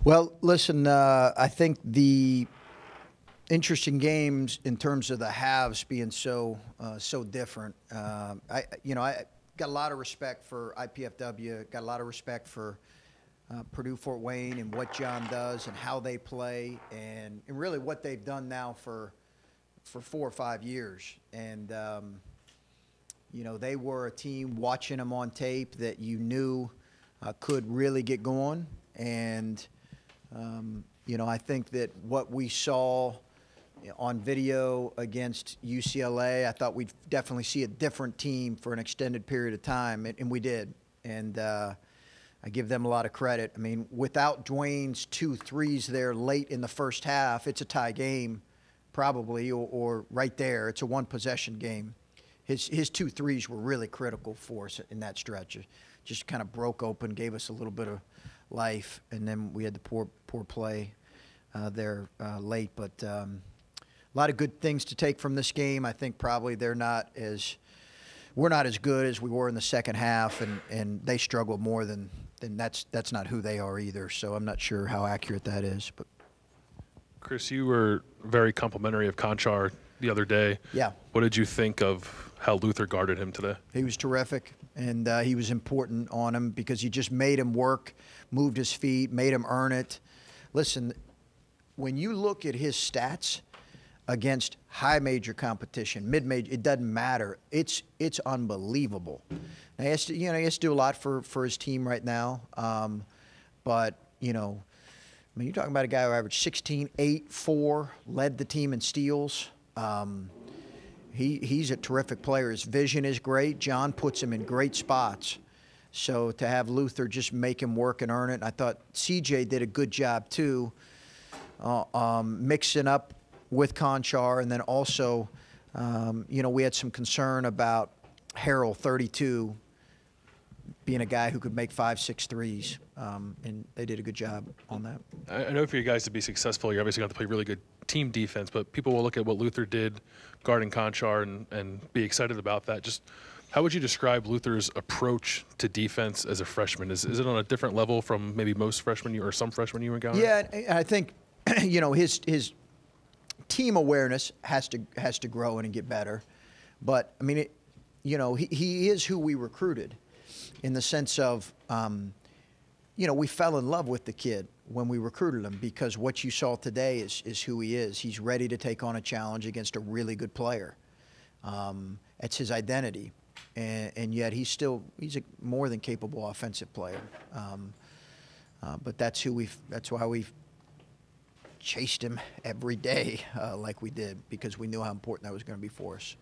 Well, listen, I think the interesting games in terms of the halves being so different. I got a lot of respect for IPFW. Got a lot of respect for Purdue-Fort Wayne and what John does and how they play and really what they've done now for 4 or 5 years. And they were a team watching them on tape that you knew could really get going. And I think that what we saw on video against UCLA, I thought we'd definitely see a different team for an extended period of time, and we did. And I give them a lot of credit. I mean, without Dwayne's 2 threes there late in the first half, it's a tie game probably, or right there. It's a one-possession game. His 2 threes were really critical for us in that stretch. It just kind of broke open, gave us a little bit of life, and then we had the poor play there late. But a lot of good things to take from this game. I think probably we're not as good as we were in the second half, and they struggled more than that's not who they are either. So I'm not sure how accurate that is. But Chris, you were very complimentary of Conchar the other day. Yeah. What did you think of how Luther guarded him today? He was terrific, and he was important on him because he just made him work, moved his feet, made him earn it. Listen, when you look at his stats against high major competition, mid major, it doesn't matter. It's unbelievable. Now, he has to do a lot for his team right now, but I mean, you're talking about a guy who averaged 16, 8, 4, led the team in steals. He's a terrific player. His vision is great. John puts him in great spots. So to have Luther just make him work and earn it, I thought CJ did a good job too, mixing up with Conchar, and then also, we had some concern about Harrell, 32, being a guy who could make 5, 6 threes, and they did a good job on that. I know for you guys to be successful, you're obviously going to play really good team defense, but people will look at what Luther did guarding Conchar and be excited about that. Just how would you describe Luther's approach to defense as a freshman? Is it on a different level from maybe most freshmen or some freshmen you encountered? Yeah, I think his team awareness has to grow and get better, but I mean, he is who we recruited, in the sense of we fell in love with the kid when we recruited him, because what you saw today is who he is. He's ready to take on a challenge against a really good player. That's his identity, and yet he's a more than capable offensive player. But that's why we've chased him every day like we did, because we knew how important that was going to be for us.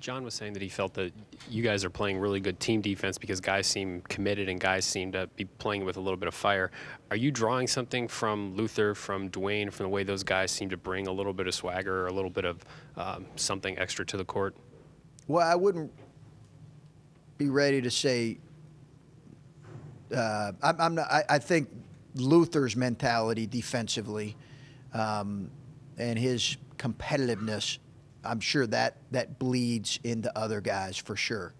John was saying that he felt that you guys are playing really good team defense because guys seem committed and guys seem to be playing with a little bit of fire. Are you drawing something from Luther, from Dwayne, from the way those guys seem to bring a little bit of swagger or a little bit of something extra to the court? Well, I wouldn't be ready to say I'm not. I think Luther's mentality defensively and his competitiveness, I'm sure that bleeds into other guys for sure.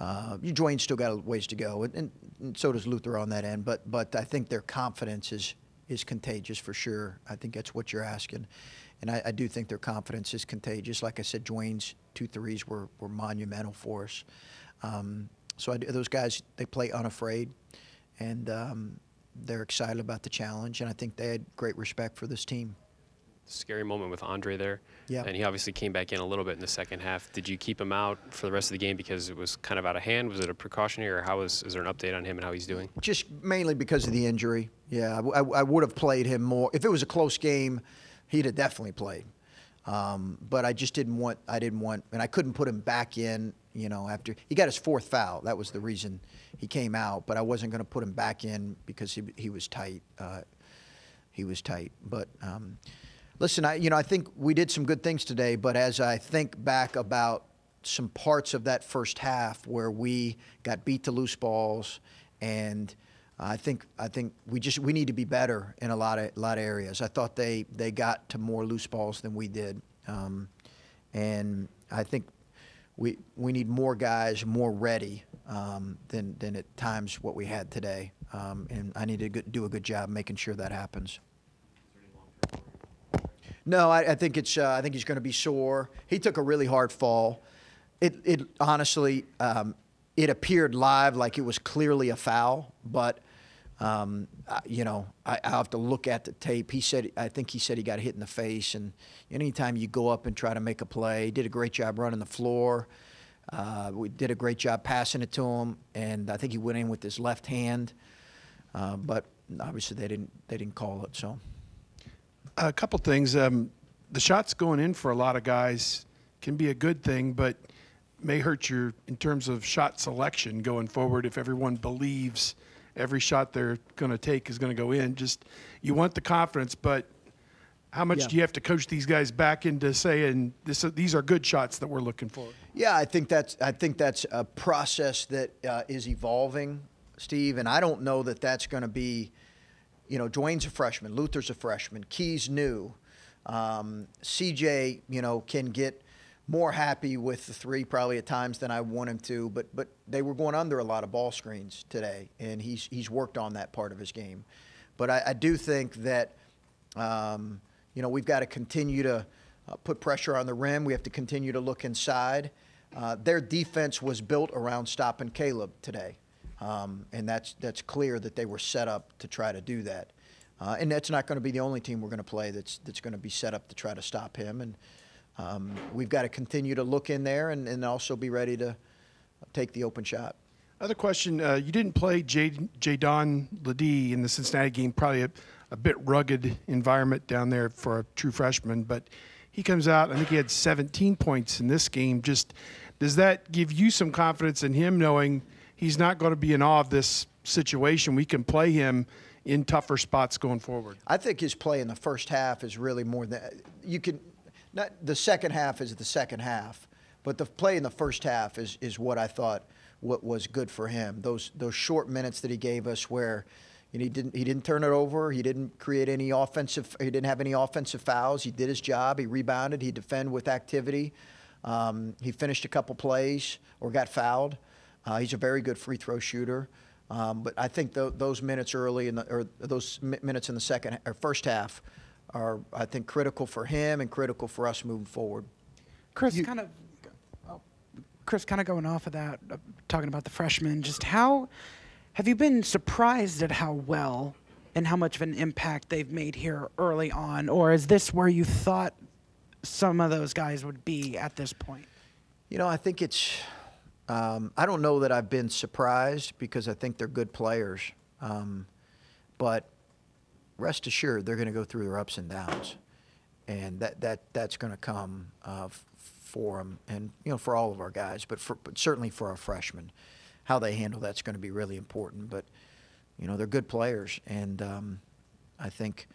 Dwayne's still got a ways to go, and so does Luther on that end. But I think their confidence is contagious for sure. I think that's what you're asking, and I do think their confidence is contagious. Like I said, Dwayne's 2 threes were monumental for us. So those guys, they play unafraid, and they're excited about the challenge, and I think they had great respect for this team. Scary moment with Andre there. Yeah. And he obviously came back in a little bit in the second half. Did you keep him out for the rest of the game because it was kind of out of hand? Was it a precautionary, or is there an update on him and how he's doing? Just mainly because of the injury. Yeah, I would have played him more. If it was a close game, he'd have definitely played. But I just didn't want, and I couldn't put him back in, after he got his 4th foul. That was the reason he came out, but I wasn't going to put him back in because he was tight. He was tight. But listen, I think we did some good things today, but as I think back about some parts of that first half where we got beat to loose balls, and I think we need to be better in a lot of areas. I thought they got to more loose balls than we did, and I think we need more guys more ready than at times what we had today. And I need to do a good job making sure that happens. No, I think it's. I think he's going to be sore. He took a really hard fall. It honestly, it appeared live like it was clearly a foul, but you know, I have to look at the tape. I think he said he got hit in the face. And anytime you go up and try to make a play, he did a great job running the floor. We did a great job passing it to him, and I think he went in with his left hand. But obviously they didn't call it. So. A couple things. The shots going in for a lot of guys can be a good thing, but may hurt you in terms of shot selection going forward if everyone believes every shot they're going to take is going to go in. Just you want the confidence, but how much do you have to coach these guys back into saying these are good shots that we're looking for? Yeah, I think that's a process that is evolving, Steve, and I don't know that that's going to be. You know, Dwayne's a freshman. Luther's a freshman. Key's new. CJ, you know, can get more happy with the three probably at times than I want him to. But they were going under a lot of ball screens today, and he's worked on that part of his game. But I do think that, you know, we've got to continue to put pressure on the rim. We have to continue to look inside. Their defense was built around stopping Caleb today. And that's clear that they were set up to try to do that. And that's not going to be the only team we're going to play that's going to be set up to try to stop him. And we've got to continue to look in there and also be ready to take the open shot. Other question, you didn't play Jadon Ledee in the Cincinnati game, probably a bit rugged environment down there for a true freshman, but he comes out, I think he had 17 points in this game. Just does that give you some confidence in him knowing – he's not going to be in awe of this situation? We can play him in tougher spots going forward. I think his play in the first half is really more than you can. Not the second half is the second half, but the play in the first half is what I thought what was good for him. Those short minutes that he gave us, where he didn't turn it over, he didn't create any offensive, he didn't have any offensive fouls. He did his job. He rebounded. He defended with activity. He finished a couple plays or got fouled. He's a very good free throw shooter, but I think those minutes early those minutes in the second or first half are, I think, critical for him and critical for us moving forward. Chris, kind of going off of that, talking about the freshmen. Just how have you been surprised at how well and how much of an impact they've made here early on, or is this where you thought some of those guys would be at this point? You know, I think it's. I don't know that I've been surprised because I think they're good players. But rest assured, they're going to go through their ups and downs. And that's going to come for them and, you know, for all of our guys, but certainly for our freshmen. How they handle that's going to be really important. But, you know, they're good players. And I think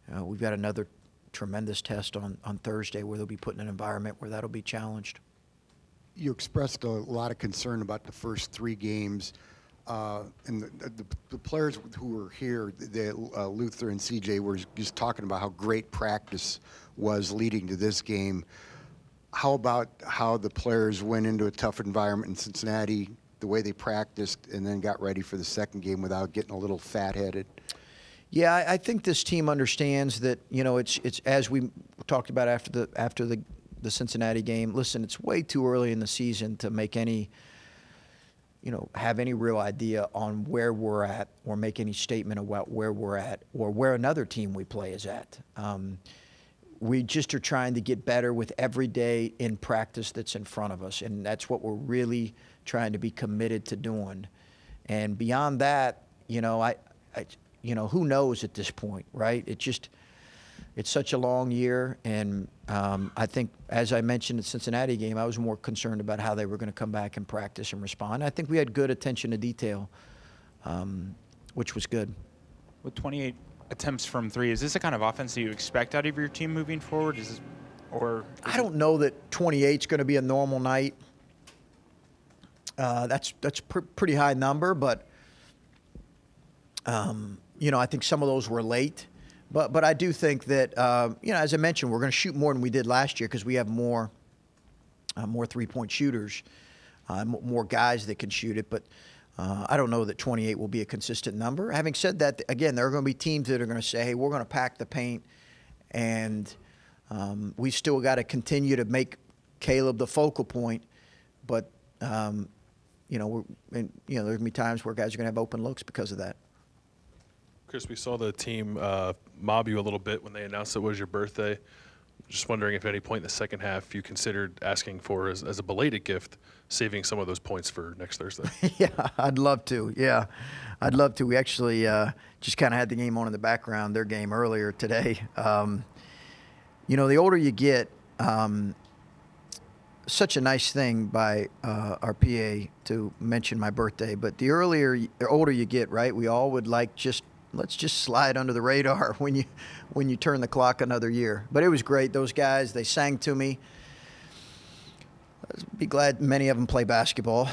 we've got another tremendous test on Thursday where they'll be put in an environment where that'll be challenged. You expressed a lot of concern about the first three games, and the players who were here, Luther and CJ, were just talking about how great practice was leading to this game. How about how the players went into a tough environment in Cincinnati, the way they practiced, and then got ready for the second game without getting a little fat-headed? Yeah, I think this team understands that, you know, it's as we talked about after the Cincinnati game. Listen, it's way too early in the season to make any, you know, have any real idea on where we're at or make any statement about where we're at or where another team we play is at. We just are trying to get better with every day in practice that's in front of us, and that's what we're really trying to be committed to doing. And beyond that, you know, you know, who knows at this point, right? It's such a long year, and I think, as I mentioned in the Cincinnati game, I was more concerned about how they were going to come back and practice and respond. I think we had good attention to detail, which was good. With 28 attempts from three, is this the kind of offense that you expect out of your team moving forward? I don't know that 28 is going to be a normal night. That's pretty high number, but you know, I think some of those were late. But I do think that, you know, as I mentioned, we're going to shoot more than we did last year because we have more more three-point shooters, more guys that can shoot it. But I don't know that 28 will be a consistent number. Having said that, again, there are going to be teams that are going to say, hey, we're going to pack the paint, and we still got to continue to make Caleb the focal point. But, there's going to be times where guys are going to have open looks because of that. Chris, we saw the team mob you a little bit when they announced it was your birthday. Just wondering if at any point in the second half you considered asking for, as a belated gift, saving some of those points for next Thursday. Yeah, I'd love to. Yeah, I'd love to. We actually just kind of had the game on in the background, their game earlier today. The older you get, such a nice thing by our PA to mention my birthday, but the older you get, right, we all would like let's just slide under the radar when you turn the clock another year. But it was great. Those guys, they sang to me. I'd be glad many of them play basketball.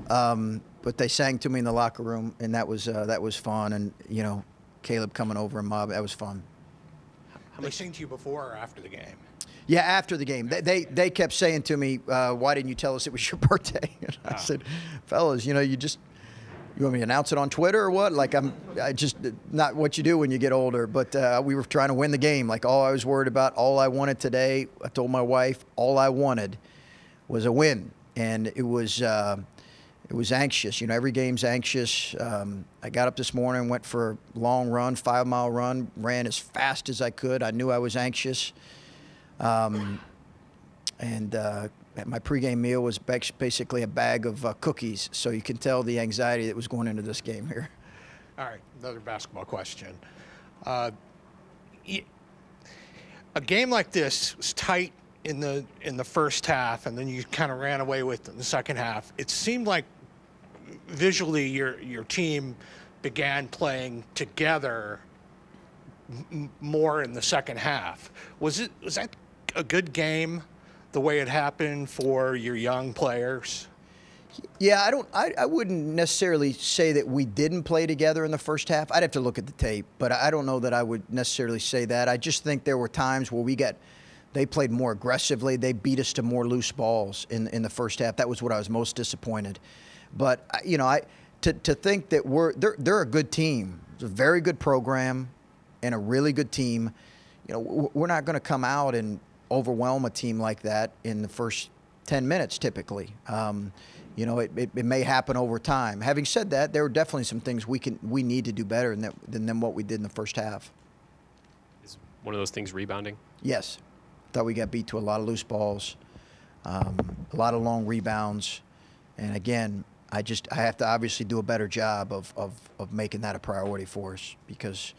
But they sang to me in the locker room, and that was fun. And, Caleb coming over and mob, that was fun. They sing to you before or after the game? Yeah, after the game. They kept saying to me, why didn't you tell us it was your birthday? And I said, fellas, you want me to announce it on Twitter or what? Like, I just not what you do when you get older. But we were trying to win the game. Like, all I was worried about, all I wanted today, I told my wife, all I wanted was a win. And it was anxious. Every game's anxious. I got up this morning, went for a long run, 5-mile run, ran as fast as I could. I knew I was anxious. My pregame meal was basically a bag of cookies, so you can tell the anxiety that was going into this game here. All right, another basketball question. A game like this was tight in the first half, and then you kind of ran away with it in the second half. It seemed like visually your team began playing together more in the second half. Was that a good game, the way it happened for your young players? Yeah, I wouldn't necessarily say that we didn't play together in the first half. I'd have to look at the tape, but I don't know that I would necessarily say that. I just think there were times where they played more aggressively. They beat us to more loose balls in the first half. That was what I was most disappointed. But to think that they're a good team. It's a very good program and a really good team. We're not going to come out and overwhelm a team like that in the first 10 minutes typically. It may happen over time. Having said that, there are definitely some things we need to do better than what we did in the first half. Is one of those things rebounding? Yes. Thought we got beat to a lot of loose balls, a lot of long rebounds. And again, I have to obviously do a better job of making that a priority for us because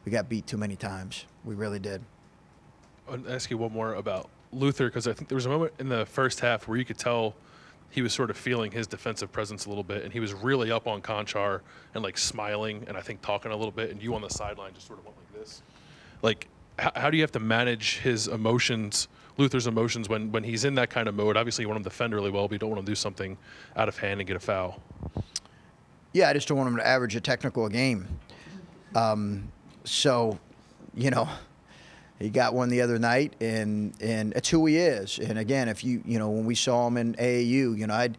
we got beat too many times. We really did. I'll ask you one more about Luther, because I think there was a moment in the first half where you could tell he was sort of feeling his defensive presence a little bit, and he was really up on Conchar and like smiling and I think talking a little bit, and you on the sideline just sort of went like this. Like, how do you have to manage his emotions, Luther's emotions, when he's in that kind of mode? Obviously, you want him to defend really well, but you don't want him to do something out of hand and get a foul. Yeah, I just don't want him to average a technical a game. He got one the other night, and it's who he is. And again, if when we saw him in AAU,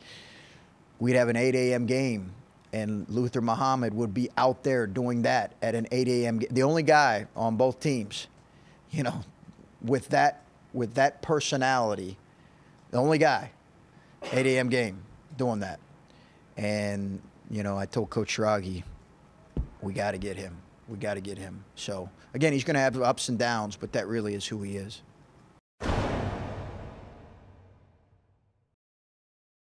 we'd have an 8 a.m. game, and Luther Muhammad would be out there doing that at an 8 a.m. game. The only guy on both teams, with that personality, the only guy, 8 a.m. game, doing that. And I told Coach Shiragi, we got to get him. We got to get him. So, again, he's going to have ups and downs, but that really is who he is.